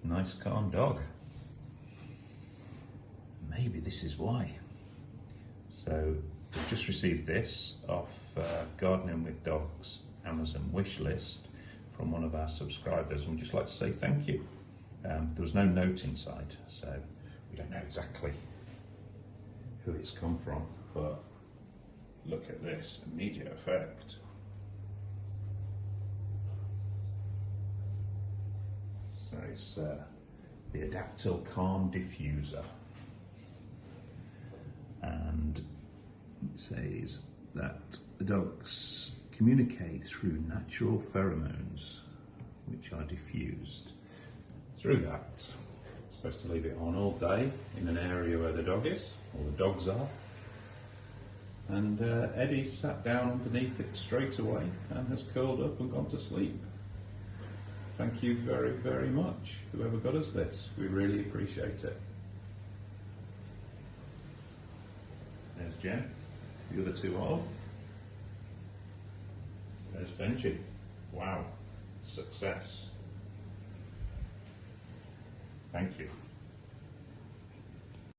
Nice calm dog. Maybe this is why. So we've just received this off Gardening with Dogs Amazon wish list from one of our subscribers, and we'd just like to say thank you. There was no note inside, so we don't know exactly who it's come from, but look at this immediate effect. So it's the Adaptil Calm Diffuser, and it says that the dogs communicate through natural pheromones which are diffused. Through that, it's supposed to leave it on all day in an area where the dog is, or the dogs are. And Eddie sat down underneath it straight away and has curled up and gone to sleep. Thank you very, very much, whoever got us this. We really appreciate it. There's Jen, the other two are. There's Benji. Wow, success. Thank you.